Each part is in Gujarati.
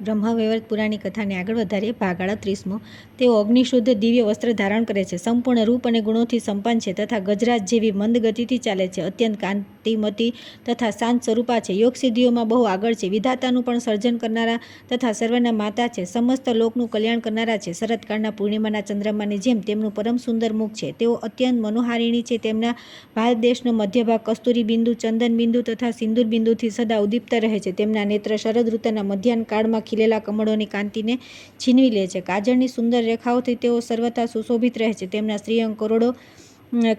બ્રહ્મવૈવર્ત પુરાણની કથાને આગળ વધારીએ. ભાગ 38મો. તેઓ અગ્નિશુદ્ધ દિવ્ય વસ્ત્ર ધારણ કરે છે, સંપૂર્ણ રૂપ અને ગુણોથી સંપન્ન છે તથા ગજરાજ જેવી મંદ ગતિથી ચાલે છે. અત્યંત કાંતિમતી તથા શાંત સ્વરૂપા છે. યોગ સિદ્ધિઓમાં બહુ આગળ છે. વિધાતાનું પણ સર્જન કરનારા તથા સર્વના માતા છે. સમસ્ત લોકનું કલ્યાણ કરનારા છે. શરતકાળના પૂર્ણિમાના ચંદ્રમાની જેમ તેમનું પરમ સુંદર મુખ છે. તેઓ અત્યંત મનોહારિણી છે. તેમના ભારત દેશનો મધ્ય ભાગ કસ્તુરી બિંદુ, ચંદન બિંદુ તથા સિંદૂર બિંદુથી સદા ઉદ્દીપ્ત રહે છે. તેમના નેત્ર શરદ ઋતુના મધ્યાહ્ન કાળમાં ખીલેલા કમળોની કાંતિને છીનવી લે છે. કાજળની સુંદર રેખાઓથી તેઓ સર્વથા સુશોભિત રહે છે. તેમના શ્રીઅંગ કરોડો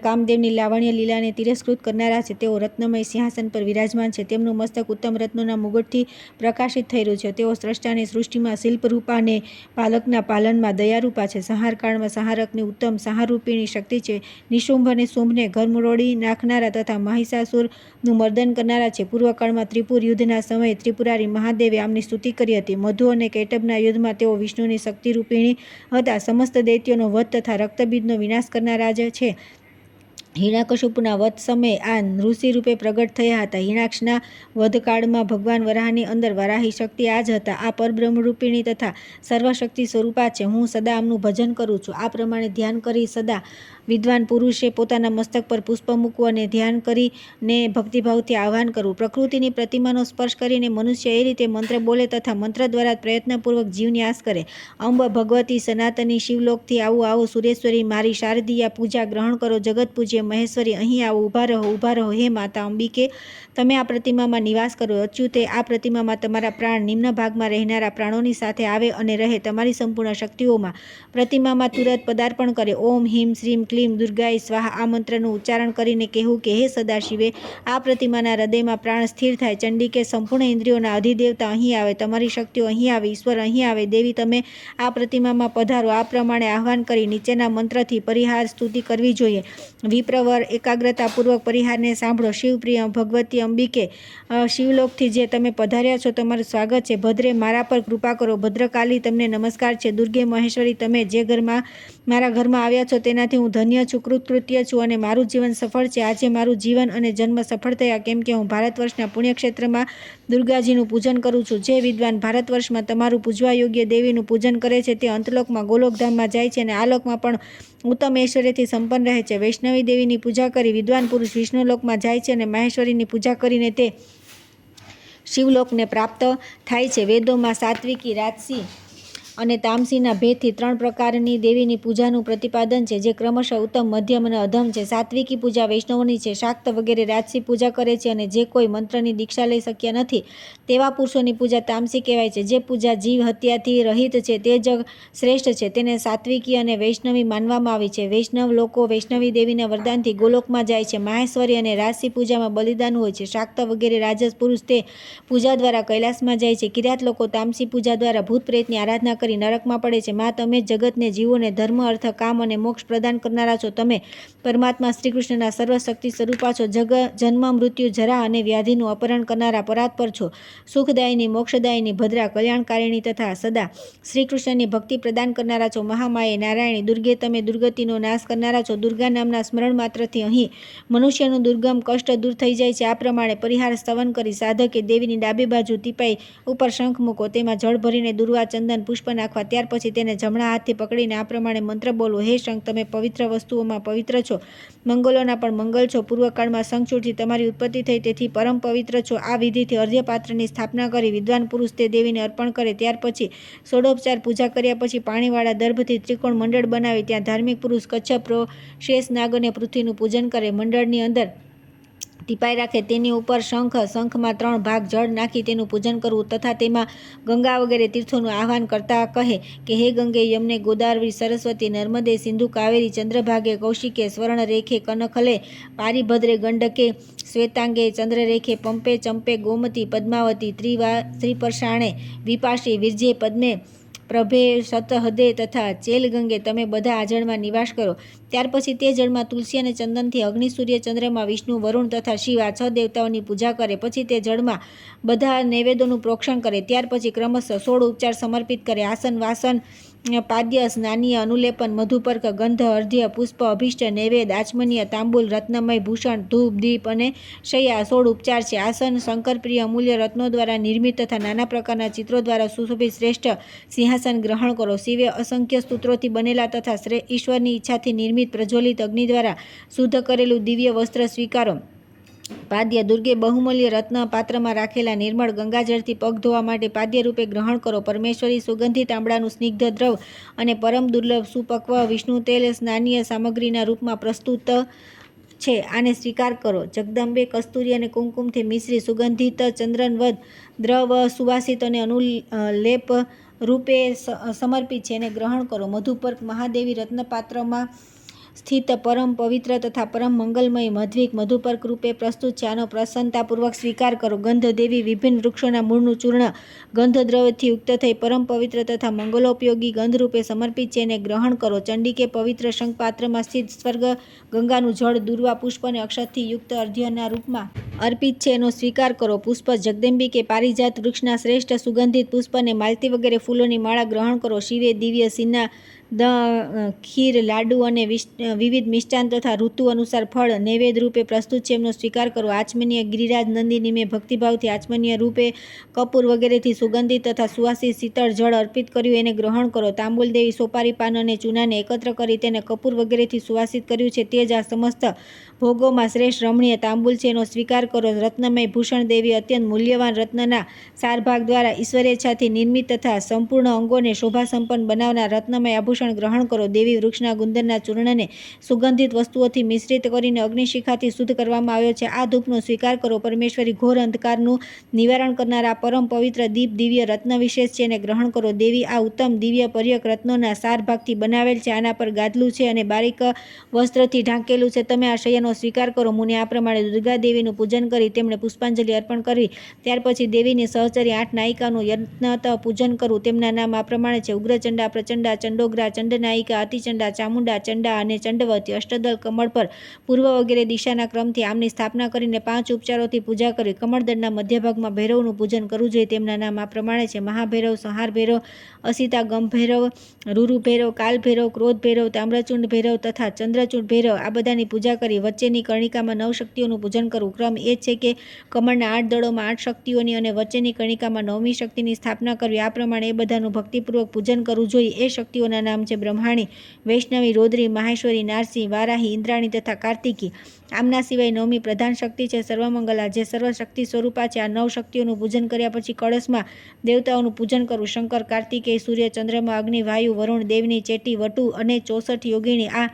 કામદેવની લાવણ્ય લીલાને તિરસ્કૃત કરનારા છે. તેઓ રત્નમય સિંહાસન પર વિરાજમાન છે. તેમનું મસ્તક ઉત્તમ રત્નોના મુગટથી પ્રકાશિત થઈ રહ્યું છે. તેઓ સ્રષ્ટાની સૃષ્ટિમાં શિલ્પરૂપા ને પાલકના પાલનમાં દયારૂપા છે. સંહારકાળમાં સંહારકની ઉત્તમ સંહારરૂપિણી શક્તિ છે. નિશુંભ અને શુંભને ઘરમરોડી નાખનારા તથા મહિષાસુરનું મર્દન કરનારા છે. પૂર્વકાળમાં ત્રિપુર યુદ્ધના સમયે ત્રિપુરારી મહાદેવે આમની સ્તુતિ કરી હતી. મધુ અને કૈટભના યુદ્ધમાં તેઓ વિષ્ણુની શક્તિરૂપિણી હતા. સમસ્ત દૈત્યોનો વધ તથા રક્તબીજનો વિનાશ કરનારા જ છે. હિરણ્યકશિપુના વધ સમયે આ ઋષિ રૂપે પ્રગટ થયા હતા. હિરણ્યાક્ષના વધકાળમાં ભગવાન વરાહની અંદર વરાહી શક્તિ આ જ હતા. આ પરબ્રહ્મરૂપિણી તથા સર્વશક્તિ સ્વરૂપા છે. હું સદા આમનું ભજન કરું છું. આ પ્રમાણે ધ્યાન કરી સદા વિદ્વાન પુરુષે પોતાના મસ્તક પર પુષ્પ મૂકવું અને ધ્યાન કરીને ભક્તિભાવથી આહ્વાન કરવું. પ્રકૃતિની પ્રતિમાનો સ્પર્શ કરીને મનુષ્ય એ રીતે મંત્ર બોલે તથા મંત્ર દ્વારા પ્રયત્નપૂર્વક જીવન્યાસ કરે. અંબ ભગવતી સનાતની શિવલોકથી આવું આવો સુરેશ્વરી મારી શારદીયા પૂજા ગ્રહણ કરો. જગત પૂજ્ય મહેશ્વરી અહીં આવો. ઊભા રહો, ઊભા રહો. હે માતા અંબિકે, તમે આ પ્રતિમામાં નિવાસ કરો. અચ્યુતે, આ પ્રતિમામાં તમારા પ્રાણ નિમ્ન ભાગમાં રહેનારા પ્રાણોની સાથે આવે અને રહે. તમારી સંપૂર્ણ શક્તિઓમાં પ્રતિમામાં તુરંત પદાર્પણ કરે. ઓમ હિમ શ્રીમ ક્લીમ દુર્ગાય સ્વાહા. આ મંત્રનું ઉચ્ચારણ કરીને કહેવું કે હે સદાશિવે, આ પ્રતિમાના હૃદયમાં પ્રાણ સ્થિર થાય. ચંડિકે, સંપૂર્ણ ઇન્દ્રિયોના અધિદેવતા અહીં આવે. તમારી શક્તિઓ અહીં આવે. ઈશ્વર અહીં આવે. દેવી, તમે આ પ્રતિમામાં પધારો. આ પ્રમાણે આહ્વાન કરી નીચેના મંત્રથી પરિહાર સ્તુતિ કરવી જોઈએ. વિપ્રવર, એકાગ્રતાપૂર્વક પરિહારને સાંભળો. શિવપ્રિય ભગવતી અંબિકે, શિવલોકથી જે તમે પધાર્યા છો તમારું સ્વાગત છે. ભદ્રે, મારા પર કૃપા કરો. ભદ્રકાલી, તમને નમસ્કાર છે. દુર્ગે મહેશ્વરી, તમે જે મારા ઘરમાં આવ્યા છો તેનાથી હું ધન્ય છું, કૃતકૃત્ય છું અને મારું જીવન સફળ છે. આજે મારું જીવન અને જન્મ સફળ થયા, કેમ કે હું ભારત વર્ષના પુણ્યક્ષેત્રમાં દુર્ગાજીનું પૂજન કરું છું. જે વિદ્વાન ભારત વર્ષમાં તમારું પૂજવા યોગ્ય દેવીનું પૂજન કરે છે તે અંતલોકમાં ગોલોકધામમાં જાય છે અને આ લોકમાં પણ ઉત્તમ ઐશ્વર્યથી સંપન્ન રહે છે. વૈષ્ણવી દેવીની પૂજા કરી વિદ્વાન પુરુષ વિષ્ણુલોકમાં જાય છે અને મહેશ્વરીની પૂજા કરીને તે શિવલોકને પ્રાપ્ત થાય છે. વેદોમાં સાત્વિકી, રાજસી અને તામસીના ભેદથી 3 પ્રકારની દેવીની પૂજાનું પ્રતિપાદન છે, જે ક્રમશઃ ઉત્તમ, મધ્યમ અને અધમ છે. સાત્વિકી પૂજા વૈષ્ણવોની છે. શાક્ત વગેરે રાજસી પૂજા કરે છે અને જે કોઈ મંત્રની દીક્ષા લઈ શક્યા નથી તેવા પુરુષોની પૂજા તામસી કહેવાય છે. જે પૂજા જીવ હત્યાથી રહિત છે તે જ શ્રેષ્ઠ છે. તેને સાત્વિકી અને વૈષ્ણવી માનવામાં આવી છે. વૈષ્ણવ લોકો વૈષ્ણવી દેવીના વરદાનથી ગોલોકમાં જાય છે. માહેશ્વરી અને રાજસી પૂજામાં બલિદાન હોય છે. શાક્ત વગેરે રાજસ પુરુષ તે પૂજા દ્વારા કૈલાસમાં જાય છે. કિરાત લોકો તામસી પૂજા દ્વારા ભૂત પ્રેતની આરાધના કરી નરકમાં પડે છે. માં, તમે જગતને જીવોને ધર્મ, અર્થ, કામ અને મોક્ષ પ્રદાન કરનારા છો. તમે પરમાત્મા શ્રીકૃષ્ણના સર્વશક્તિ સ્વરૂપા છો. જન્મ, મૃત્યુ, જરા અને વ્યાધિનું અપહરણ કરનારા પરાત્પર છો. સુખદાયિની, મોક્ષદાયિની, ભદ્રા, કલ્યાણકારિણી તથા સદા શ્રીકૃષ્ણની ભક્તિ પ્રદાન કરનારા છો. મહામાયે, નારાયણી, દુર્ગે, તમે દુર્ગતિનો નાશ કરનારા છો. દુર્ગા નામના સ્મરણ માત્રથી અહીં મનુષ્યનું દુર્ગમ કષ્ટ દૂર થઈ જાય છે. આ પ્રમાણે પરિહાર સ્તવન કરી સાધકે દેવીની ડાબી બાજુ ટીપાઈ ઉપર શંખ મૂકો. તેમાં જળ ભરીને દુર્વા, ચંદન, પુષ્પ નાખવા. ત્યાર પછી તેને જમણા હાથથી પકડીને આ પ્રમાણે મંત્ર બોલવો. હે શંખ, તમે પવિત્ર વસ્તુઓમાં પવિત્ર છો, મંગલોના પણ મંગલ છો. પૂર્વકાળમાં શંખચૂડથી તમારી ઉત્પત્તિ થઈ, તેથી પરમ પવિત્ર છો. આ વિધિથી અર્ધ્યપાત્રની સ્થાપના કરી વિદ્વાન પુરુષ તે દેવીને અર્પણ કરે. ત્યાર પછી ષોડોપચાર પૂજા કર્યા પછી પાણીવાળા દર્ભથી ત્રિકોણ મંડળ બનાવી ત્યાં ધાર્મિક પુરુષ કચ્છપ, શેષનાગ અને પૃથ્વીનું પૂજન કરે. મંડળની અંદર ટીપાઈ રાખે. તેની ઉપર શંખમાં 3 ભાગ જળ નાખી તેનું પૂજન કરવું તથા તેમાં ગંગા વગેરે તીર્થોનું આહ્વાન કરતા કહે કે હે ગંગે, યમને, ગોદાવરી, સરસ્વતી, નર્મદે, સિંધુ, કાવેરી, ચંદ્રભાગે, કૌશિકે, સ્વર્ણરેખે, કનખલે, પારિભદ્રે, ગંડકે, શ્વેતાંગે, ચંદ્રરેખે, પંપે, ચંપે, ગોમતી, પદ્માવતી, ત્રિપર્ષાણે, વિપાશી, વિરજે, પદ્મે, પ્રભે, શતહદે તથા ચેલગંગે તમે બધા આ જળમાં નિવાસ કરો. ત્યાર પછી તે જળમાં તુલસી અને ચંદનથી અગ્નિ, સૂર્ય, ચંદ્રમા, વિષ્ણુ, વરુણ તથા શિવ આ 6 દેવતાઓની પૂજા કરે. પછી તે જળમાં બધા નૈવેદ્યોનું પ્રોક્ષણ કરે. ત્યાર પછી ક્રમશઃ 16 ઉપચાર સમર્પિત કરે. આસન, વાસન, પાદ્ય, સ્નાનીય, અનુલેપન, મધુપર્ક, ગંધ, અર્ધ્ય, પુષ્પ, અભિષ્ટ, નૈવેદ્ય, આચમનીય, તાંબુલ, રત્નમય, ભૂષણ, ધૂપ, દીપ અને શય્યા 16 ઉપચાર છે. આસન શંકરપ્રિય અમૂલ્ય રત્નો દ્વારા નિર્મિત તથા નાના પ્રકારના ચિત્રો દ્વારા સુશોભિત શ્રેષ્ઠ સિંહાસન ગ્રહણ કરો. શિવે અસંખ્ય સ્તોત્રોથી બનેલા તથા ઈશ્વરની ઈચ્છાથી નિર્મિત પ્રજ્વલિત અગ્નિ દ્વારા શુદ્ધ કરેલું દિવ્ય વસ્ત્ર સ્વીકારો. પાદ્ય, દુર્ગે બહુમૂલ્ય રત્ન પાત્રમાં રાખેલા નિર્મળ ગંગાજળથી પગ ધોવા માટે પાદ્ય રૂપે ગ્રહણ કરો. પરમેશ્વરી સુગંધિત તાંબડાનું સ્નિગ્ધ દ્રવ અને પરમ દુર્લભ સુપક્વ વિષ્ણુ તેલ સ્નાનીય સામગ્રીના રૂપમાં પ્રસ્તુત છે. આને સ્વીકાર કરો. જગદંબે કસ્તુરી અને કુમકુમથી મિશ્રી સુગંધિત ચંદ્રવદ દ્રવ સુવાસિત અને અનુલેપ રૂપે સમર્પિત છે. એને ગ્રહણ કરો. મધુપર્ક મહાદેવી રત્નપાત્રમાં સ્થિત પરમ પવિત્ર તથા પરમ મંગલમય મધ્વિક મધુપર્ક રૂપે પ્રસ્તુત છે. આનો પ્રસન્નતાપૂર્વક સ્વીકાર કરો. ગંધ દેવી વિભિન્ન વૃક્ષોના મૂળનું ચૂર્ણ ગંધદ્રવ્યથી યુક્ત થઈ પરમ પવિત્ર તથા મંગલોપયોગી ગંધ રૂપે સમર્પિત છે. એને ગ્રહણ કરો. ચંડિકે પવિત્ર શંખ પાત્રમાં સ્થિત સ્વર્ગ ગંગાનું જળ દુર્વા પુષ્પ અને અક્ષતથી યુક્ત અર્ધ્યના રૂપમાં અર્પિત છે. એનો સ્વીકાર કરો. પુષ્પ જગદંબિકે પારિજાત વૃક્ષના શ્રેષ્ઠ સુગંધિત પુષ્પ અને માલતી વગેરે ફૂલોની માળા ગ્રહણ કરો. શિવે દિવ્ય સિન્ના ખીર, લાડુ અને વિવિધ મિષ્ટાન તથા ઋતુ અનુસાર ફળ નૈવેદ્ય રૂપે પ્રસ્તુત છે. એમનો સ્વીકાર કરો. આચમનીય ગિરિરાજ નંદિની મેં ભક્તિભાવથી આચમનીય રૂપે કપૂર વગેરેથી સુગંધિત તથા સુવાસિત શીતળ જળ અર્પિત કર્યું. એને ગ્રહણ કરો. તાંબુલ દેવી સોપારી પાન અને ચૂનાને એકત્ર કરી તેને કપૂર વગેરેથી સુવાસિત કર્યું છે. તે જ આ સમસ્ત ભોગોમાં શ્રેષ્ઠ રમણીય તાંબુલ છે. એનો સ્વીકાર કરો. રત્નમય ભૂષણ દેવી અત્યંત મૂલ્યવાન રત્નના સારભાગ દ્વારા ઈશ્વરેચ્છાથી નિર્મિત તથા સંપૂર્ણ અંગોને શોભાસંપન્ન બનાવનાર રત્નમય આભૂષણ ગ્રહણ કરો. દેવી વૃક્ષના ગુંદરના ચૂર્ણને સુગંધિત વસ્તુઓથી મિશ્રિત કરીને અગ્નિશિખાથી શુદ્ધ કરવામાં આવ્યો છે. આ ધૂપનો સ્વીકાર કરો. પરમેશ્વરી ઘોર અંધકારનું નિવારણ કરનાર આ પરમ પવિત્ર દીપ દિવ્ય રત્ન વિશેષ છે. એને ગ્રહણ કરો. દેવી આ ઉત્તમ દિવ્ય પર્યક રત્નોના સાર ભાગથી બનાવેલ છે. આના પર ગાદલું છે અને બારીક વસ્ત્રથી ઢાંકેલું છે. તમે આ શય્યાનો સ્વીકાર કરો. મુનિ આ પ્રમાણે દુર્ગા દેવીનું પૂજન કરી તેમણે પુષ્પાંજલિ અર્પણ કરી. ત્યાર પછી દેવીની સહચરી 8 નાયિકાનું યત્નત પૂજન કરવું. તેમના નામ આ પ્રમાણે છે: ઉગ્રચંડા, પ્રચંડા, ચંડોગ્રા, ચંડનાયિકા, અતિચંડા, ચામુંડા, ચંડા અને ચંડવતી. અષ્ટદળ કમળ પર પૂર્વ વગેરે દિશાના ક્રમથી આમની સ્થાપના કરીને 5 ઉપચારોથી પૂજા કરી. કમળદળના મધ્ય ભાગમાં ભૈરવનું પૂજન કરવું જોઈએ. તેમના નામ આ પ્રમાણે છે: મહાભૈરવ, સંહાર ભૈરવ, અસિતા ગમ ભૈરવ, રૂરુ ભૈરવ, કાલ ભૈરવ, ક્રોધ ભૈરવ, તામ્રચૂંડ ભૈરવ તથા ચંદ્રચૂંડ ભૈરવ. આ બધાની પૂજા કરી. વચ્ચેની કર્ણિકામાં 9 શક્તિઓનું પૂજન કરવું. ક્રમ એ છે કે કમળના 8 દળોમાં 8 શક્તિઓની અને વચ્ચેની કર્ણિકામાં 9મી શક્તિની સ્થાપના કરવી. આ પ્રમાણે એ બધાનું ભક્તિપૂર્વક પૂજન કરવું જોઈએ. એ શક્તિઓના નામ છે: બ્રહ્માણી, વૈષ્ણવી, રોદ્રી, માહેશ્વરી, નારસિંહ, વારાહી, ઇન્દ્રાણી તથા કાર્તિકી. આમના સિવાય 9મી પ્રધાન શક્તિ છે સર્વમંગલા, જે સર્વશક્તિ સ્વરૂપા છે. આ 9 શક્તિઓનું પૂજન કર્યા પછી કળશમાં દેવતાઓનું પૂજન કરવું. શંકર, કાર્તિકેય, સૂર્ય, ચંદ્રમા, અગ્નિ, વાયુ, વરુણ, દેવની ચેટી, વટુ અને 64 યોગિણી આ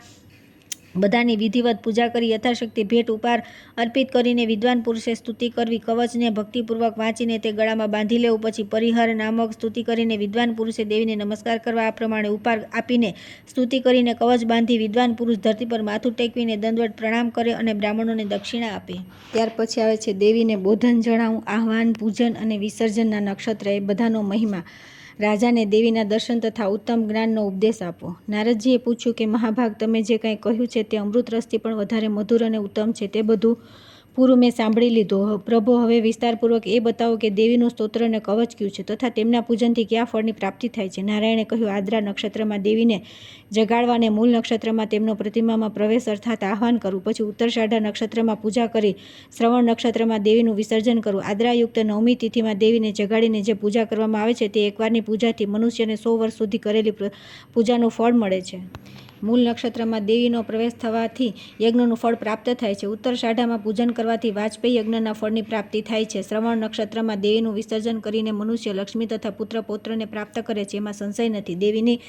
બધાની વિધિવત પૂજા કરી યથાશક્તિ ભેટ ઉપહાર અર્પિત કરીને વિદ્વાન પુરુષે સ્તુતિ કરવી. કવચને ભક્તિપૂર્વક વાંચીને તે ગળામાં બાંધી લેવું. પછી પરિહર નામક સ્તુતિ કરીને વિદ્વાન પુરુષે દેવીને નમસ્કાર કરવા. આ પ્રમાણે ઉપહાર આપીને સ્તુતિ કરીને કવચ બાંધી વિદ્વાન પુરુષ ધરતી પર માથું ટેકવીને દંડવત પ્રણામ કરે અને બ્રાહ્મણોને દક્ષિણા આપે. ત્યાર પછી આવે છે દેવીને બોધન જણાવું, આહ્વાન, પૂજન અને વિસર્જનના નક્ષત્ર. એ બધાનો મહિમા. રાજાને દેવીના દર્શન તથા ઉત્તમ જ્ઞાનનો ઉપદેશ આપો. નારદજીએ પૂછ્યું કે મહાભાગ, તમે જે કંઈ કહ્યું છે તે અમૃત રસથી પણ વધારે મધુર અને ઉત્તમ છે. તે બધું પૂરું મેં સાંભળી લીધું. પ્રભુ, હવે વિસ્તારપૂર્વક એ બતાવો કે દેવીનું સ્તોત્ર અને કવચ કયું છે તથા તેમના પૂજનથી કયા ફળની પ્રાપ્તિ થાય છે. નારાયણે કહ્યું, આદ્રા નક્ષત્રમાં દેવીને જગાડવા અને મૂળ નક્ષત્રમાં તેમનો પ્રતિમામાં પ્રવેશ અર્થાત આહ્વાન કરવું. પછી ઉત્તરષાઢા નક્ષત્રમાં પૂજા કરી શ્રવણ નક્ષત્રમાં દેવીનું વિસર્જન કરવું. આદ્રાયુક્ત 9મી તિથિમાં દેવીને જગાડીને જે પૂજા કરવામાં આવે છે તે એકવારની પૂજાથી મનુષ્યને 100 વર્ષ સુધી કરેલી પૂજાનું ફળ મળે છે. મૂળ નક્ષત્રમાં દેવીનો પ્રવેશ થવાથી યજ્ઞનું ફળ પ્રાપ્ત થાય છે. ઉત્તરષાઢામાં પૂજન કરવાથી વાજપેયી યજ્ઞના ફળની પ્રાપ્તિ થાય છે. શ્રવણ નક્ષત્રમાં દેવીનું વિસર્જન કરીને મનુષ્ય લક્ષ્મી તથા પુત્ર પૌત્રને પ્રાપ્ત કરે છે. એમાં સંશય નથી. દેવીની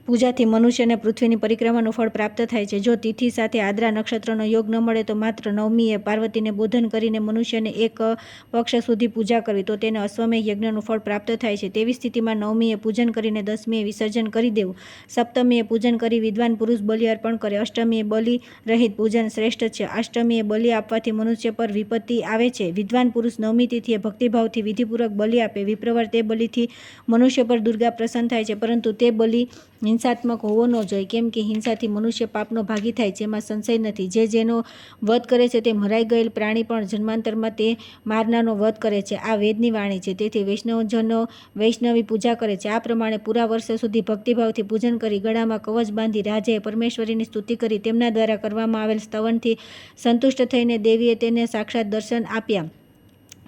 પૂજાથી મનુષ્યને પૃથ્વીની પરિક્રમાનું ફળ પ્રાપ્ત થાય છે. જો તિથિ સાથે આદ્રા નક્ષત્રનો યોગ ન મળે તો માત્ર 9મીએ પાર્વતીને બોધન કરીને મનુષ્યને 1 પક્ષ સુધી પૂજા કરવી તો તેને અશ્વમેઘ યજ્ઞનું ફળ પ્રાપ્ત થાય છે. તેવી સ્થિતિમાં 9મીએ પૂજન કરીને 10મીએ વિસર્જન કરી દેવું. સપ્તમીએ પૂજન કરી વિદ્વાન પુરુષ બલિ અર્પણ કરે. અષ્ટમીએ બલિ રહિત પૂજન શ્રેષ્ઠ છે. અષ્ટમીએ બલિ આપવાથી મનુષ્ય પર વિપત્તિ આવે છે. વિદ્વાન પુરુષ નવમી તિથિએ ભક્તિભાવથી વિધિપૂર્વક બલિ આપે. વિપ્રવર તે બલિથી મનુષ્ય પર દુર્ગા પ્રસન્ન થાય છે, પરંતુ તે બલિ હિંસાત્મક હોવો ન જોઈએ, કેમ કે હિંસાથી મનુષ્ય પાપનો ભાગી થાય છે, એમાં સંશય નથી. જેનો વધ કરે છે તે મરાઈ ગયેલ પ્રાણી પણ જન્માંતરમાં તે મારનારનો વધ કરે છે. આ વેદની વાણી છે. તેથી વૈષ્ણવજનો વૈષ્ણવી પૂજા કરે છે. આ પ્રમાણે પૂરા વર્ષ સુધી ભક્તિભાવથી પૂજન કરી, ગળામાં કવચ બાંધી રાજાએ પરમેશ્વરીની સ્તુતિ કરી, તેમના દ્વારા કરવામાં આવેલ સ્તવનથી સંતુષ્ટ થઈને દેવીએ તેને સાક્ષાત દર્શન આપ્યા.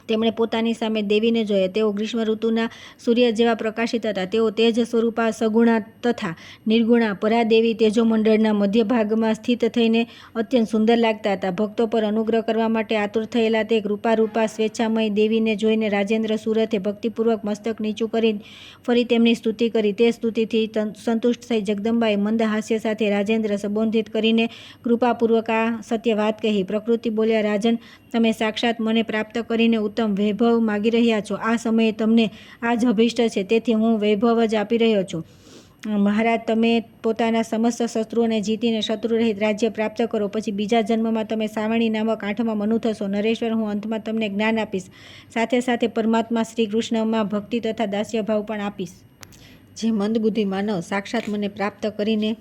તેમણે પોતાની સામે દેવીને જોયા. તેઓ ગ્રીષ્મ ઋતુના સૂર્ય જેવા પ્રકાશિત હતા. તેઓ તેજ સ્વરૂપા, સગુણા તથા નિર્ગુણા પરાદેવી તેજોમંડળના મધ્ય ભાગમાં સ્થિત થઈને અત્યંત સુંદર લાગતા હતા. ભક્તો પર અનુગ્રહ કરવા માટે આતુર થયેલા તે કૃપારૂપા સ્વેચ્છામય દેવીને જોઈને રાજેન્દ્ર સુરથે ભક્તિપૂર્વક મસ્તક નીચું કરી ફરી તેમની સ્તુતિ કરી. તે સ્તુતિથી સંતુષ્ટ થઈ જગદંબાએ મંદ હાસ્ય સાથે રાજેન્દ્ર સંબોધિત કરીને કૃપાપૂર્વક આ સત્ય વાત કહી. પ્રકૃતિ બોલ્યા, રાજન, તમે સાક્ષાત મને પ્રાપ્ત કરીને ઉત્તમ વૈભવ માગી રહ્યા છો. આ સમયે તમને આ જ અભિષ્ટ છે, તેથી હું વૈભવ જ આપી રહ્યો છું. મહારાજ, તમે પોતાના સમસ્ત શત્રુઓને જીતીને શત્રુરહિત રાજ્ય પ્રાપ્ત કરો. પછી બીજા જન્મમાં તમે સાવણી નામક 8મા મનુ થશો. નરેશ્વર, હું અંતમાં તમને જ્ઞાન આપીશ. સાથે સાથે પરમાત્મા શ્રી કૃષ્ણમાં ભક્તિ તથા દાસ્યભાવ પણ આપીશ. જે મંદબુદ્ધિ માનવ સાક્ષાત મને પ્રાપ્ત કરીને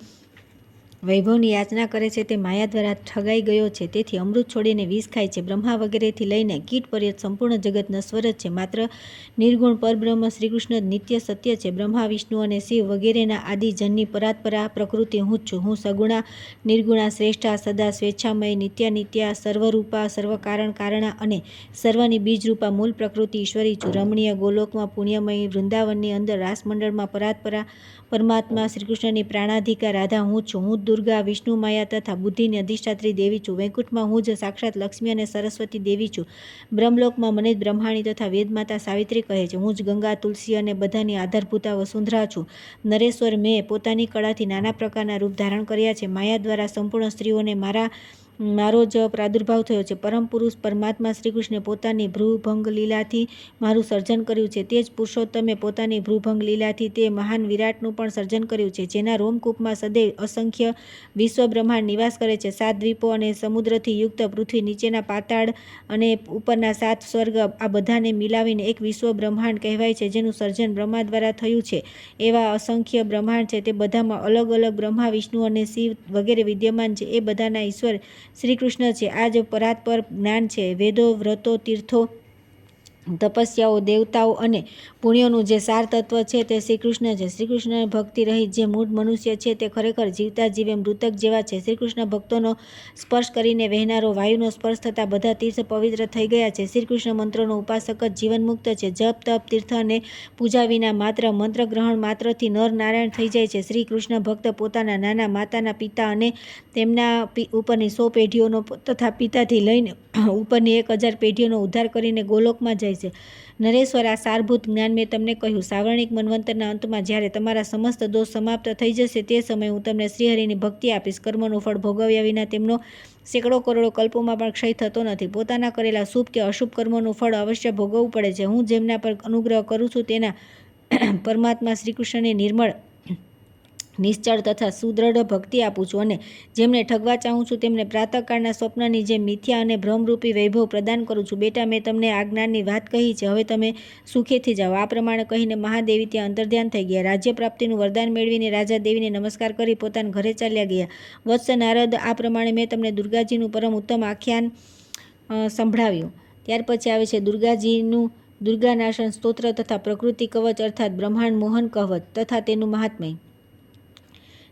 વૈભવની યાચના કરે છે તે માયા દ્વારા ઠગાઈ ગયો છે. તેથી અમૃત છોડીને વિષ ખાય છે. બ્રહ્મા વગેરેથી લઈને કીટ પર્યંત સંપૂર્ણ જગત નશ્વર જ છે. માત્ર નિર્ગુણ પરબ્રહ્મ શ્રીકૃષ્ણ જ નિત્ય સત્ય છે. બ્રહ્મા, વિષ્ણુ અને શિવ વગેરેના આદિ જનની પરાત્પરા પ્રકૃતિ હું જ છું. હું સગુણા, નિર્ગુણા, શ્રેષ્ઠા, સદા સ્વેચ્છામય, નિત્યાનિત્યા, સર્વરૂપા, સર્વકારણ કારણા અને સર્વની બીજરૂપા મૂળ પ્રકૃતિ ઈશ્વરી છું. રમણીય ગોલોકમાં પુણ્યમયી વૃંદાવનની અંદર રાસમંડળમાં પરાત્પરા પરમાત્મા શ્રીકૃષ્ણની પ્રાણાધિકા રાધા હું છું. હું દુર્ગા, વિષ્ણુ માયા તથા બુદ્ધિની અધિષ્ઠાત્રી દેવી છું. વૈકુંઠમાં હું જ સાક્ષાત લક્ષ્મી અને સરસ્વતી દેવી છું. બ્રહ્મલોકમાં મને જ બ્રહ્માણી તથા વેદમાતા સાવિત્રી કહે છે. હું જ ગંગા, તુલસી અને બધાની આધારભૂતા વસુંધરા છું. નરેશ્વર, મેં પોતાની કળાથી નાના પ્રકારના રૂપ ધારણ કર્યા છે. માયા દ્વારા સંપૂર્ણ સ્ત્રીઓને મારો જ પ્રાદુર્ભાવ થયો છે. પરમ પુરુષ પરમાત્મા શ્રીકૃષ્ણે પોતાની ભ્રૂભંગ લીલાથી મારું સર્જન કર્યું છે. તે જ પુરુષોત્તમે પોતાની ભ્રૂભંગ લીલાથી તે મહાન વિરાટનું પણ સર્જન કર્યું છે, જેના રોમકૂપમાં સદૈવ અસંખ્ય વિશ્વ બ્રહ્માંડ નિવાસ કરે છે. 7 દ્વીપો અને સમુદ્રથી યુક્ત પૃથ્વી, નીચેના પાતાળ અને ઉપરના 7 સ્વર્ગ, આ બધાને મિલાવીને એક વિશ્વ બ્રહ્માંડ કહેવાય છે, જેનું સર્જન બ્રહ્મા દ્વારા થયું છે. એવા અસંખ્ય બ્રહ્માંડ છે. તે બધામાં અલગ અલગ બ્રહ્મા, વિષ્ણુ અને શિવ વગેરે વિદ્યમાન છે. એ બધાના ઈશ્વર શ્રીકૃષ્ણ છે. આ જ પરાત્પર જ્ઞાન છે. વેદો, વ્રતો, તીર્થો, તપસ્યાઓ, દેવતાઓ અને પુણ્યોનું જે સાર તત્વ છે તે શ્રીકૃષ્ણ છે. શ્રીકૃષ્ણ ભક્તિ રહિત જે મૂળ મનુષ્ય છે તે ખરેખર જીવતા જીવે મૃતક જેવા છે. શ્રીકૃષ્ણ ભક્તોનો સ્પર્શ કરીને વહેનારો વાયુનો સ્પર્શ થતાં બધા તીર્થ પવિત્ર થઈ ગયા છે. શ્રીકૃષ્ણ મંત્રોનો ઉપાસક જ જીવનમુક્ત છે. જપ, તપ, તીર્થ અને પૂજા વિના માત્ર મંત્ર ગ્રહણ માત્રથી નર નારાયણ થઈ જાય છે. શ્રી કૃષ્ણ ભક્ત પોતાના નાના માતાના પિતા અને તેમના ઉપરની 100 પેઢીઓનો તથા પિતાથી લઈને ઉપરની 1000 પેઢીઓનો ઉદ્ધાર કરીને ગોલોકમાં જાય છે. નરેશ્વર, આ સારભૂત જ્ઞાન મેં તમને કહ્યું. સાવર્ણિક મન્વંતરના અંતમાં જ્યારે તમારા સમસ્ત દોષ સમાપ્ત થઈ જશે તે સમયે હું તમને શ્રીહરિની ભક્તિ આપીશ. કર્મનું ફળ ભોગવ્યા વિના તેમનો સેંકડો કરોડો કલ્પોમાં પણ ક્ષય થતો નથી. પોતાના કરેલા શુભ કે અશુભ કર્મોનું ફળ અવશ્ય ભોગવવું પડે છે. હું જેમના પર અનુગ્રહ કરું છું તેના પરમાત્મા શ્રીકૃષ્ણને નિર્મળ, નિશ્ચળ તથા સુદૃઢ ભક્તિ આપું છું, અને જેમને ઠગવા ચાહું છું તેમને પ્રાતઃકાળના સ્વપ્નની જેમ મિથ્યા અને ભ્રમરૂપી વૈભવ પ્રદાન કરું છું. બેટા, મેં તમને આ જ્ઞાનની વાત કહી છે. હવે તમે સુખેથી જાઓ. આ પ્રમાણે કહીને મહાદેવી ત્યાં અંતર્ધ્યાન થઈ ગયા. રાજ્ય પ્રાપ્તિનું વરદાન મેળવીને રાજા દેવીને નમસ્કાર કરી પોતાના ઘરે ચાલ્યા ગયા. વત્સ નારદ, આ પ્રમાણે મેં તમને દુર્ગાજીનું પરમ ઉત્તમ આખ્યાન સંભળાવ્યું. ત્યાર પછી આવે છે દુર્ગાજીનું દુર્ગાનાશન સ્તોત્ર તથા પ્રકૃતિ કવચ અર્થાત બ્રહ્માંડ મોહન કવચ તથા તેનું મહાત્મ્ય.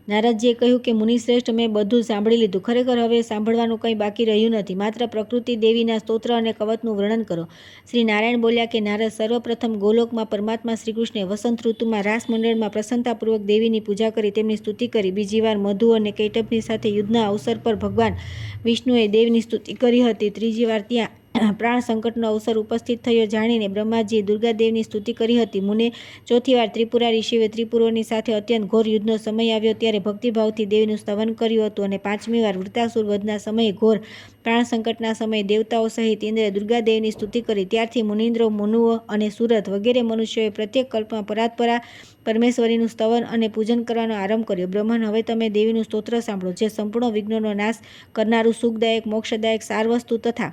નારદજીએ કહ્યું કે મુનિશ્રેષ્ઠ, મેં બધું સાંભળી લીધું. ખરેખર હવે સાંભળવાનું કંઈ બાકી રહ્યું નથી. માત્ર પ્રકૃતિ દેવીના સ્તોત્ર અને કવચનું વર્ણન કરો. શ્રી નારાયણ બોલ્યા કે નારદ, સર્વપ્રથમ ગોલોકમાં પરમાત્મા શ્રીકૃષ્ણે વસંત ઋતુમાં રાસમંડળમાં પ્રસન્નતાપૂર્વક દેવીની પૂજા કરી તેમની સ્તુતિ કરી. બીજી વાર મધુ અને કૈટભની સાથે યુદ્ધના અવસર પર ભગવાન વિષ્ણુએ દેવની સ્તુતિ કરી હતી. ત્રીજી વાર ત્યાં પ્રાણ સંકટનો અવસર ઉપસ્થિત થયો જાણીને બ્રહ્માજીએ દુર્ગાદેવીની સ્તુતિ કરી હતી. મુને ચોથી વાર ત્રિપુરા ઋષિઓએ ત્રિપુરોની સાથે અત્યંત ઘોર યુદ્ધનો સમય આવ્યો ત્યારે ભક્તિભાવથી દેવીનું સ્તવન કર્યું હતું. અને પાંચમી વાર વૃત્તાસુર વધના સમયે ઘોર પ્રાણ સંકટના સમયે દેવતાઓ સહિત ઇન્દ્રે દુર્ગાદેવીની સ્તુતિ કરી. ત્યારથી મુનિન્દ્રો, મુનુઓ અને સુરત વગેરે મનુષ્યોએ પ્રત્યેક કલ્પમાં પરાત્પરા પરમેશ્વરીનું સ્તવન અને પૂજન કરવાનો આરંભ કર્યો. બ્રહ્મન, હવે તમે દેવીનું સ્તોત્ર સાંભળો, જે સંપૂર્ણ વિઘ્નોનો નાશ કરનારું, સુખદાયક, મોક્ષદાયક, સાર વસ્તુ તથા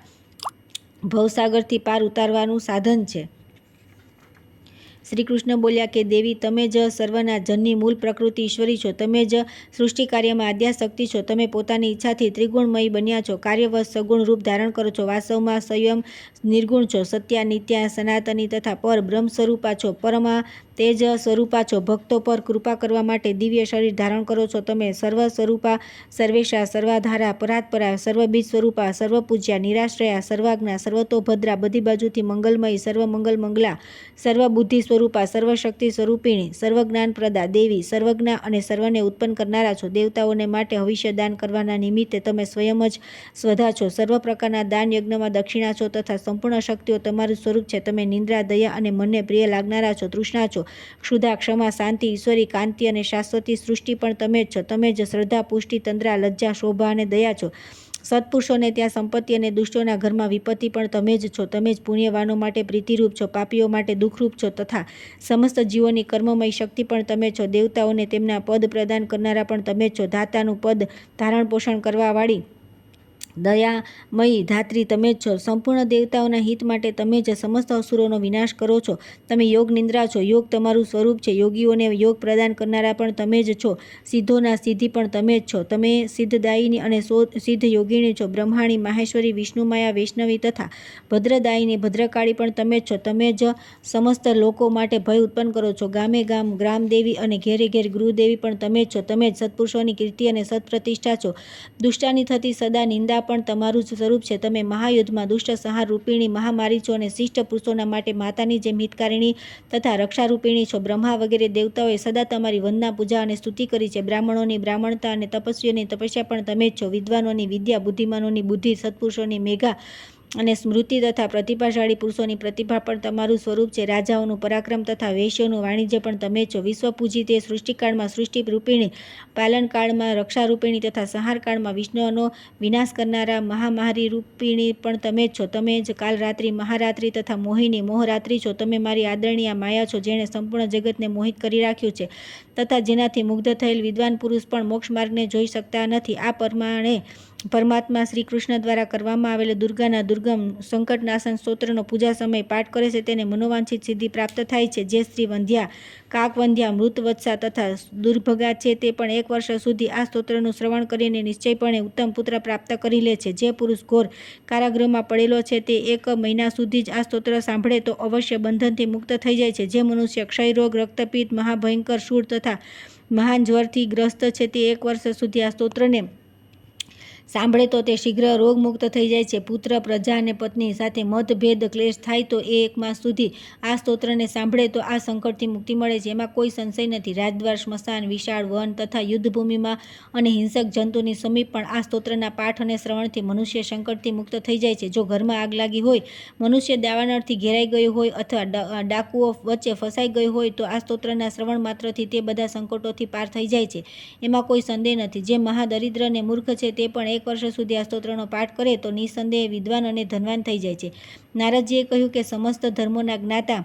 ભવસાગરથી પાર ઉતારવાનું સાધન છે. શ્રી કૃષ્ણ બોલ્યા કે દેવી, તમે જ સર્વના જનની મૂળ પ્રકૃતિ ઈશ્વરી છો. તમે જ સૃષ્ટિ કાર્યમાં આદ્યાશક્તિ છો. તમે પોતાની ઈચ્છાથી ત્રિગુણમયી બન્યા છો. કાર્યવશ સગુણ રૂપ ધારણ કરો છો. વાસ્તવમાં સ્વયં નિર્ગુણ છો. સત્યા, નિત્યા, સનાતની તથા પર બ્રહ્મ સ્વરૂપા છો. પરમા તેજ સ્વરૂપા છો. ભક્તો પર કૃપા કરવા માટે દિવ્ય શરીર ધારણ કરો છો. તમે સર્વ સ્વરૂપા, સર્વેશા, સર્વાધારા, પરાત્પરા, સર્વબીજ સ્વરૂપા, સર્વપૂજ્યા, નિરાશ્રયા, સર્વાજ્ઞા, સર્વતોભદ્રા, બધી બાજુથી મંગલમયી, સર્વમંગલ મંગલા, સર્વબુદ્ધિ સ્વરૂપા, સર્વશક્તિ સ્વરૂપિણી, સર્વજ્ઞાનપ્રદા દેવી, સર્વજ્ઞા અને સર્વને ઉત્પન્ન કરનારા છો. દેવતાઓને માટે હવિષ્ય દાન કરવાના નિમિત્તે તમે સ્વયં જ સ્વધા છો. સર્વ પ્રકારના દાન યજ્ઞમાં દક્ષિણા છો તથા સંપૂર્ણ શક્તિઓ તમારું સ્વરૂપ છે. તમે નિંદ્રા, દયા અને મનને પ્રિય લાગનારા છો. તૃષ્ણા છો, ક્ષુધા, ક્ષમા, શાંતિ, ઈશ્વરી, કાંતિ અને શાશ્વતી સૃષ્ટિ પણ તમે જ છો. તમે જ શ્રદ્ધા, પુષ્ટિ, તંદ્રા, લજ્જા, શોભા અને દયા છો. સત્પુરુષોને ત્યાં સંપત્તિ અને દુષ્ટોના ઘરમાં વિપત્તિ પણ તમે જ છો. તમે જ પુણ્યવાનો માટે પ્રીતિરૂપ છો, પાપીઓ માટે દુઃખરૂપ છો તથા સમસ્ત જીવોની કર્મમય શક્તિ પણ તમે છો. દેવતાઓને તેમના પદ પ્રદાન કરનારા પણ તમે જ છો. ધાતાનું પદ ધારણ પોષણ કરવાવાળી દયામયી ધાત્રી તમે જ છો. સંપૂર્ણ દેવતાઓના હિત માટે તમે જ સમસ્ત અસુરોનો વિનાશ કરો છો. તમે યોગ નિદ્રા છો. યોગ તમારું સ્વરૂપ છે. યોગીઓને યોગ પ્રદાન કરનારા પણ તમે જ છો. સિદ્ધોના સિદ્ધિ પણ તમે જ છો. તમે સિદ્ધદાયિની અને સિદ્ધ યોગિણી છો. બ્રહ્માણી, માહેશ્વરી, વિષ્ણુમાયા, વૈષ્ણવી તથા ભદ્રદાયિની, ભદ્રકાળી પણ તમે જ છો. તમે જ સમસ્ત લોકો માટે ભય ઉત્પન્ન કરો છો. ગામે ગામ ગ્રામદેવી અને ઘેરે ઘેર ગૃહદેવી પણ તમે જ છો. તમે જ સત્પુરુષોની કીર્તિ અને સત્પ્રતિષ્ઠા છો. દુષ્ટાની થતી સદા નિંદા પણ તમારું જ સ્વરૂપ છે. તમે મહાયુદ્ધમાં દુષ્ટ સંહાર રૂપિણી મહામારી છો અને શિષ્ટ પુરુષોના માટે માતાની જેમ હિતકારિણી તથા રક્ષારૂપિણી છો. બ્રહ્મા વગેરે દેવતાઓએ સદા તમારી વંદના, પૂજા અને સ્તુતિ કરી છે. બ્રાહ્મણોની બ્રાહ્મણતા અને તપસ્વીઓની તપસ્યા પણ તમે જ છો. વિદ્વાનોની વિદ્યા, બુદ્ધિમાનોની બુદ્ધિ, સત્પુરુષોની મેઘા અને સ્મૃતિ તથા પ્રતિભાશાળી પુરુષોની પ્રતિભા પણ તમારું સ્વરૂપ છે. રાજાઓનું પરાક્રમ તથા વૈશ્યોનું વાણિજ્ય પણ તમે જ છો. વિશ્વપૂજી તે સૃષ્ટિકાળમાં સૃષ્ટિ રૂપિણી, પાલનકાળમાં રક્ષારૂપિણી તથા સંહારકાળમાં વિષ્ણુનો વિનાશ કરનારા મહામારી રૂપિણી પણ તમે જ છો. તમે જ કાલરાત્રિ, મહારાત્રિ તથા મોહિની, મોહરાત્રિ છો. તમે મારી આદરણીય માયા છો, જેણે સંપૂર્ણ જગતને મોહિત કરી રાખ્યું છે તથા જેનાથી મુગ્ધ થયેલ વિદ્વાન પુરુષ પણ મોક્ષ માર્ગને જોઈ શકતા નથી. આ પ્રમાણે પરમાત્મા શ્રી કૃષ્ણ દ્વારા કરવામાં આવેલ દુર્ગાના દુર્ગમ સંકટનાશન સ્તોત્રનો પૂજા સમયે પાઠ કરે છે તેને મનોવાંછિત સિદ્ધિ પ્રાપ્ત થાય છે. જે સ્ત્રી વંધ્યા, કાકવંધ્યા, મૃતવત્સા તથા દુર્ભગા છે તે પણ 1 વર્ષ સુધી આ સ્તોત્રનું શ્રવણ કરીને નિશ્ચયપણે ઉત્તમ પુત્ર પ્રાપ્ત કરી લે છે. જે પુરુષ ઘોર કારાગૃહમાં પડેલો છે તે 1 મહિના સુધી જ આ સ્તોત્ર સાંભળે તો અવશ્ય બંધનથી મુક્ત થઈ જાય છે. જે મનુષ્ય ક્ષયરોગ, રક્તપિત્ત, મહાભયંકર શૂળ તથા મહાન જ્વરથી ગ્રસ્ત છે તે 1 વર્ષ સુધી આ સ્તોત્રને સાંભળે તો તે શીઘ્ર રોગમુક્ત થઈ જાય છે. પુત્ર, પ્રજા અને પત્ની સાથે મતભેદ ક્લેશ થાય તો એ 1 માસ સુધી આ સ્તોત્રને સાંભળે તો આ સંકટથી મુક્તિ મળે છે. એમાં કોઈ સંશય નથી. રાજદ્વાર, સ્મશાન, વિશાળ વન તથા યુદ્ધભૂમિમાં અને હિંસક જંતુની સમીપ પણ આ સ્તોત્રના પાઠ અને શ્રવણથી મનુષ્ય સંકટથી મુક્ત થઈ જાય છે. જો ઘરમાં આગ લાગી હોય, મનુષ્ય દાવાનળથી ઘેરાઈ ગયો હોય અથવા ડાકુઓ વચ્ચે ફસાઈ ગયો હોય તો આ સ્તોત્રના શ્રવણ માત્રથી તે બધા સંકટોથી પાર થઈ જાય છે. એમાં કોઈ સંદેહ નથી. જે મહાદરિદ્ર અને મૂર્ખ છે તે પણ 1 વર્ષ સુધી આ સ્તોત્રનો પાઠ કરે તો નિઃસંદેહ વિદ્વાન અને ધનવાન થઈ જાય છે. નારદજીએ કહ્યું કે સમસ્ત ધર્મોના જ્ઞાતા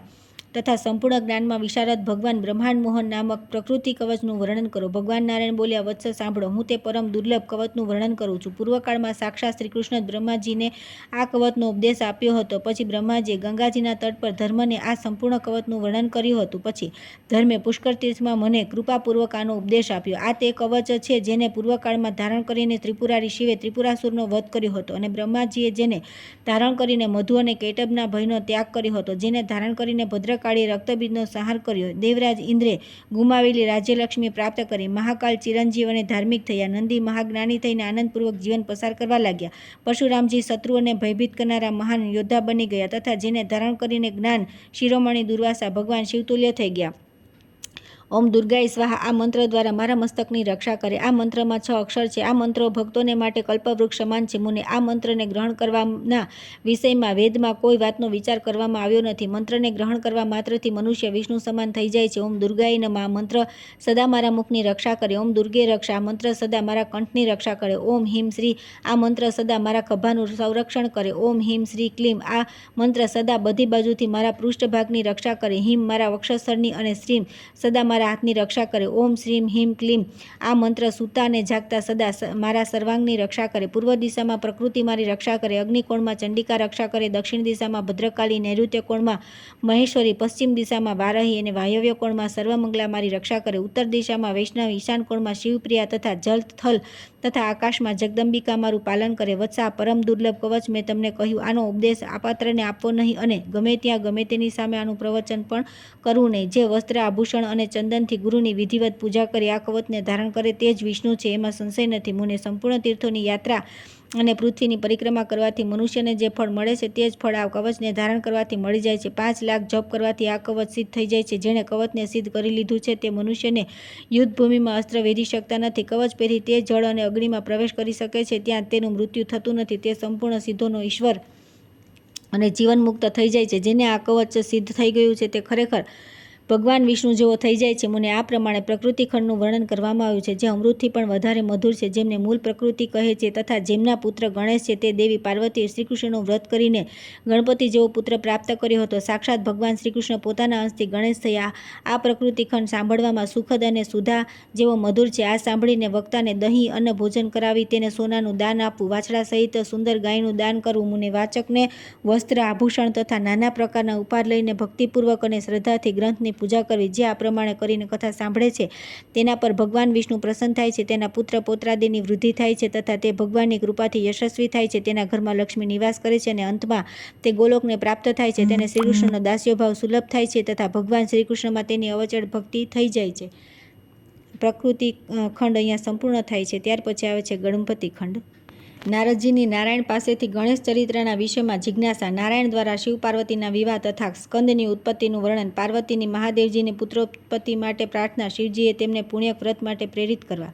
તથા સંપૂર્ણ જ્ઞાનમાં વિશારદ ભગવાન બ્રહ્માંડ મોહન નામક પ્રકૃતિ કવચનું વર્ણન કરો. ભગવાન નારાયણ બોલ્યા, વત્સ સાંભળો, હું તે પરમ દુર્લભ કવચનું વર્ણન કરું છું. પૂર્વકાળમાં સાક્ષાત શ્રી કૃષ્ણ બ્રહ્માજીને આ કવચનો ઉપદેશ આપ્યો હતો. પછી બ્રહ્માજીએ ગંગાજીના તટ પર ધર્મને આ સંપૂર્ણ કવચનું વર્ણન કર્યું હતું. પછી ધર્મે પુષ્કર તીર્થમાં મને કૃપાપૂર્વક આનો ઉપદેશ આપ્યો. આ તે કવચ છે જેને પૂર્વકાળમાં ધારણ કરીને ત્રિપુરા ઋષિએ ત્રિપુરાસુરનો વધ કર્યો હતો અને બ્રહ્માજીએ જેને ધારણ કરીને મધુ અને કૈટભના ભયનો ત્યાગ કર્યો હતો, જેને ધારણ કરીને ભદ્રકાળીએ રક્તબીજનો સંહાર કર્યો, દેવરાજ ઇન્દ્રે ગુમાવેલી રાજ્યલક્ષ્મી પ્રાપ્ત કરી, મહાકાલ ચિરંજીવ અને ધાર્મિક થયા, નંદી મહાજ્ઞાની થઈને આનંદપૂર્વક જીવન પસાર કરવા લાગ્યા, પરશુરામજી શત્રુઓને ભયભીત કરનારા મહાન યોદ્ધા બની ગયા તથા જેને ધારણ કરીને જ્ઞાન શિરોમણી દુર્વાસા ભગવાન શિવતુલ્ય થઈ ગયા, ઓમ દુર્ગાય સ્વાહા આ મંત્ર દ્વારા મારા મસ્તકની રક્ષા કરે. આ મંત્રમાં 6 અક્ષર છે. આ મંત્રો ભક્તોને માટે કલ્પવૃક્ષ સમાન છે. મુને આ મંત્રને ગ્રહણ કરવાના વિષયમાં વેદમાં કોઈ વાતનો વિચાર કરવામાં આવ્યો નથી. મંત્રને ગ્રહણ કરવા માત્રથી મનુષ્ય વિષ્ણુ સમાન થઈ જાય છે. ઓમ દુર્ગાય નમઃ આ મંત્ર સદા મારા મુખની રક્ષા કરે. ઓમ દુર્ગે રક્ષા આ મંત્ર સદા મારા કંઠની રક્ષા કરે. ઓમ હિમ શ્રી આ મંત્ર સદા મારા ખભાનું સંરક્ષણ કરે. ઓમ હિમ શ્રી ક્લીમ આ મંત્ર સદા બધી બાજુથી મારા પૃષ્ઠભાગની રક્ષા કરે. હિમ મારા વક્ષસ્થળની અને શ્રીમ સદા મારા હાથની રક્ષા કરે. ઓમ શ્રીમ હિમ ક્લીમ આ મંત્ર સૂતા અને જાગતા સદા મારા સર્વાંગની રક્ષા કરે. પૂર્વ દિશામાં પ્રકૃતિ મારી રક્ષા કરે. અગ્નિકોણમાં ચંડિકા રક્ષા કરે. દક્ષિણ દિશામાં ભદ્રકાળી, નૈઋત્ય કોણમાં મહેશ્વરી, પશ્ચિમ દિશામાં વારાહી અને વાયવ્ય કોણમાં સર્વમંગલા મારી રક્ષા કરે. ઉત્તર દિશામાં વૈષ્ણવ, ઈશાન કોણમાં શિવપ્રિયા તથા જલ, થલ તથા આકાશમાં જગદંબિકા મારું પાલન કરે. વત્સા પરમ દુર્લભ કવચ મેં તમને કહ્યું. આનો ઉપદેશ પાત્રને આપવો નહીં અને ગમે ત્યાં ગમે તેની સામે આનું પ્રવચન પણ કરવું નહીં. જે વસ્ત્ર, આભૂષણ અને ચંદનથી ગુરુની વિધિવત પૂજા કરી આ કવચને ધારણ કરે તે જ વિષ્ણુ છે, એમાં સંશય નથી. મુને સંપૂર્ણ તીર્થોની યાત્રા અને પૃથ્વીની પરિક્રમા કરવાથી મનુષ્યને જે ફળ મળે છે તે જ ફળ આ કવચને ધારણ કરવાથી મળી જાય છે. 5 લાખ જપ કરવાથી આ કવચ સિદ્ધ થઈ જાય છે. જેણે કવચને સિદ્ધ કરી લીધું છે તે મનુષ્યને યુદ્ધભૂમિમાં અસ્ત્ર વેધી શકતા નથી. કવચ પહેરી તે જળ અને અગ્નિમાં પ્રવેશ કરી શકે છે, ત્યાં તેનું મૃત્યુ થતું નથી. તે સંપૂર્ણ સિદ્ધોનો ઈશ્વર અને જીવન મુક્ત થઈ જાય છે. જેને આ કવચ સિદ્ધ થઈ ગયું છે તે ખરેખર ભગવાન વિષ્ણુ જેવો થઈ જાય છે. મને આ પ્રમાણે પ્રકૃતિ ખંડનું વર્ણન કરવામાં આવ્યું છે, જે અમૃતથી પણ વધારે મધુર છે, જેમને મૂળ પ્રકૃતિ કહે છે તથા જેમના પુત્ર ગણેશ છે. તે દેવી પાર્વતીએ શ્રીકૃષ્ણનું વ્રત કરીને ગણપતિ જેવો પુત્ર પ્રાપ્ત કર્યો હતો. સાક્ષાત ભગવાન શ્રીકૃષ્ણ પોતાના અંશથી ગણેશ થયા. આ પ્રકૃતિ ખંડ સાંભળવામાં સુખદ અને સુધા જેવો મધુર છે. આ સાંભળીને વક્તાને દહીં, અન્ન, ભોજન કરાવી તેને સોનાનું દાન આપવું, વાછડા સહિત સુંદર ગાયનું દાન કરવું, મુને વાચકને વસ્ત્ર, આભૂષણ તથા નાના પ્રકારના ઉપહાર લઈને ભક્તિપૂર્વક અને શ્રદ્ધાથી ગ્રંથની પૂજા કરવી. જે આ પ્રમાણે કરીને કથા સાંભળે છે તેના પર ભગવાન વિષ્ણુ પ્રસન્ન થાય છે. તેના પુત્ર પૌત્રાદિની વૃદ્ધિ થાય છે તથા તે ભગવાનની કૃપાથી યશસ્વી થાય છે. તેના ઘરમાં લક્ષ્મી નિવાસ કરે છે અને અંતમાં તે ગોલોકને પ્રાપ્ત થાય છે. તેને શ્રીકૃષ્ણનો દાસ્યભાવ સુલભ થાય છે તથા ભગવાન શ્રીકૃષ્ણમાં તેની અવચળ ભક્તિ થઈ જાય છે. પ્રકૃતિ ખંડ અહીંયા સંપૂર્ણ થાય છે. ત્યાર પછી આવે છે ગણપતિ ખંડ. નારદજીની નારાયણ પાસેથી ગણેશ ચરિત્રના વિષયમાં જિજ્ઞાસા. નારાયણ દ્વારા શિવ પાર્વતીના વિવાહ તથા સ્કંદની ઉત્પત્તિનું વર્ણન. પાર્વતીની મહાદેવજીની પુત્રોત્પત્તિ માટે પ્રાર્થના. શિવજીએ તેમને પુણ્ય વ્રત માટે પ્રેરિત કરવા.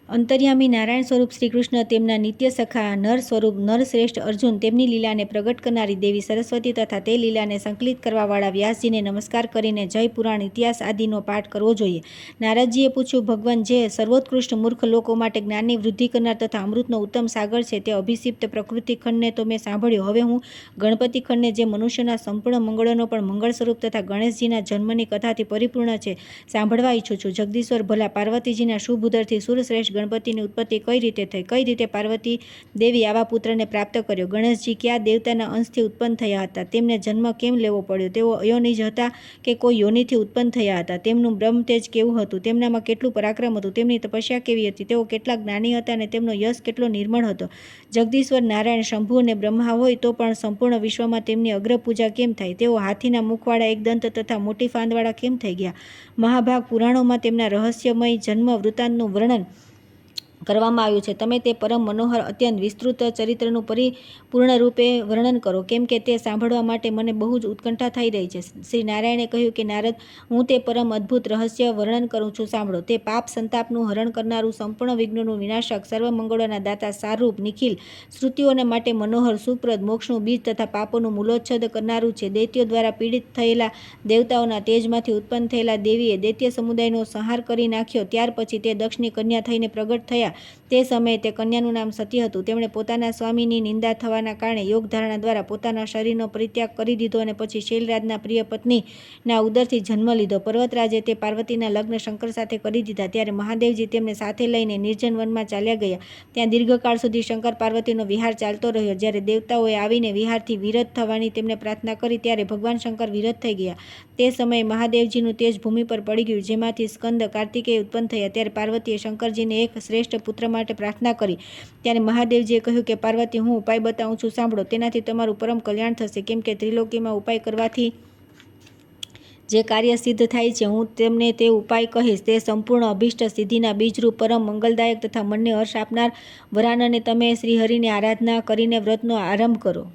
અંતર્યામી નારાયણ સ્વરૂપ શ્રીકૃષ્ણ, તેમના નિત્ય સખા નર સ્વરૂપ નરશ્રેષ્ઠ અર્જુન, તેમની લીલાને પ્રગટ કરનારી દેવી સરસ્વતી તથા તે લીલાને સંકલિત કરવાવાળા વ્યાસજીને નમસ્કાર કરીને જય પુરાણ ઇતિહાસ આદિનો પાઠ કરવો જોઈએ. નારદજીએ પૂછ્યું, ભગવાન, જે સર્વોત્કૃષ્ટ મૂર્ખ લોકો માટે જ્ઞાનની વૃદ્ધિ કરનાર તથા અમૃતનો ઉત્તમ સાગર છે, તે અભિષિપ્ત પ્રકૃતિ ખંડને તો મેં સાંભળ્યો. હવે હું ગણપતિ ખંડને, જે મનુષ્યના સંપૂર્ણ મંગળોનો પણ મંગળ સ્વરૂપ તથા ગણેશજીના જન્મની કથાથી પરિપૂર્ણ છે, સાંભળવા ઈચ્છું છું. જગદીશ્વર ભલા, પાર્વતીજીના શુભ ઉદરથી સુરશ્રેષ્ઠ ગણપતિની ઉત્પત્તિ કઈ રીતે થઈ? કઈ રીતે પાર્વતી દેવી આવા પુત્રને પ્રાપ્ત કર્યો? ગણેશજી કયા દેવતાના અંશથી ઉત્પન્ન થયા હતા? તેમને જન્મ કેમ લેવો પડ્યો? તેઓ અયોનિજ હતા કે કોઈ યોનિથી ઉત્પન્ન થયા હતા? તેમનું બ્રહ્મતેજ કેવું હતું? તેમનામાં કેટલું પરાક્રમ હતું? તેમની તપસ્યા કેવી હતી? તેઓ કેટલા જ્ઞાની હતા અને તેમનો યશ કેટલો નિર્મળ હતો? જગદીશ્વર નારાયણ, શંભુ અને બ્રહ્મા હોય તો પણ સંપૂર્ણ વિશ્વમાં તેમની અગ્રપૂજા કેમ થાય? તેઓ હાથીના મુખવાળા, એક દંત તથા મોટી ફાંદવાળા કેમ થઈ ગયા? મહાભાગ પુરાણોમાં તેમના રહસ્યમય જન્મ વૃત્તાંતનું વર્ણન કરવામાં આવ્યું છે. તમે તે પરમ મનોહર અત્યંત વિસ્તૃત ચરિત્રનું પરિપૂર્ણ રૂપે વર્ણન કરો, કેમ કે તે સાંભળવા માટે મને બહુ જ ઉત્કંઠા થઈ રહી છે. શ્રી નારાયણે કહ્યું કે નારદ, હું તે પરમ અદ્ભુત રહસ્ય વર્ણન કરું છું, સાંભળો. તે પાપ સંતાપનું હરણ કરનારું, સંપૂર્ણ વિઘ્નોનું વિનાશક, સર્વ મંગળોના દાતા, સારરૂપ, નિખિલ શ્રુતિઓને માટે મનોહર, સુપ્રદ, મોક્ષનું બીજ તથા પાપોનું મૂલોચ્છેદ કરનારું છે. દૈત્યો દ્વારા પીડિત થયેલા દેવતાઓના તેજમાંથી ઉત્પન્ન થયેલા દેવીએ દૈત્ય સમુદાયનો સંહાર કરી નાખ્યો. ત્યાર પછી તે દક્ષની કન્યા થઈને પ્રગટ થયા. તે સમયે તે કન્યાનું નામ સતી હતું. તેમણે પોતાના સ્વામીની નિંદા થવાના કારણે યોગ ધારણા દ્વારા પોતાના શરીરનો પરિત્યાગ કરી દીધો અને પછી શૈલરાજના પ્રિય પત્નીના ઉદરથી જન્મ લીધો. પર્વતરાજે તે પાર્વતીના લગ્ન શંકર સાથે કરી દીધા. ત્યારે મહાદેવજી તેમને સાથે લઈને નિર્જન વનમાં ચાલ્યા ગયા. ત્યાં દીર્ઘકાળ સુધી શંકર પાર્વતીનો વિહાર ચાલતો રહ્યો. જ્યારે દેવતાઓએ આવીને વિહારથી વિરત થવાની તેમને પ્રાર્થના કરી ત્યારે ભગવાન શંકર વિરત થઈ ગયા. તે સમયે મહાદેવજીનું તેજ ભૂમિ પર પડી ગયું, જેમાંથી સ્કંદ કાર્તિકેય ઉત્પન્ન થયા. ત્યારે પાર્વતીએ શંકરજીને એક શ્રેષ્ઠ પુત્ર માટે પ્રાર્થના કરી. ત્યારે મહાદેવજીએ કહ્યું કે પાર્વતી, હું ઉપાય બતાવું છું, સાંભળો. તેનાથી તમારું પરમ કલ્યાણ થશે, કેમ કે ત્રિલોકીમાં ઉપાય કરવાથી જે કાર્ય સિદ્ધ થાય છે, હું તેમને તે ઉપાય કહીશ. તે સંપૂર્ણ અભિષ્ટ સિદ્ધિના બીજરૂપ, પરમ મંગલદાયક તથા મનને હર્ષ આપનાર વરાનને તમે શ્રીહરિની આરાધના કરીને વ્રતનો આરંભ કરો.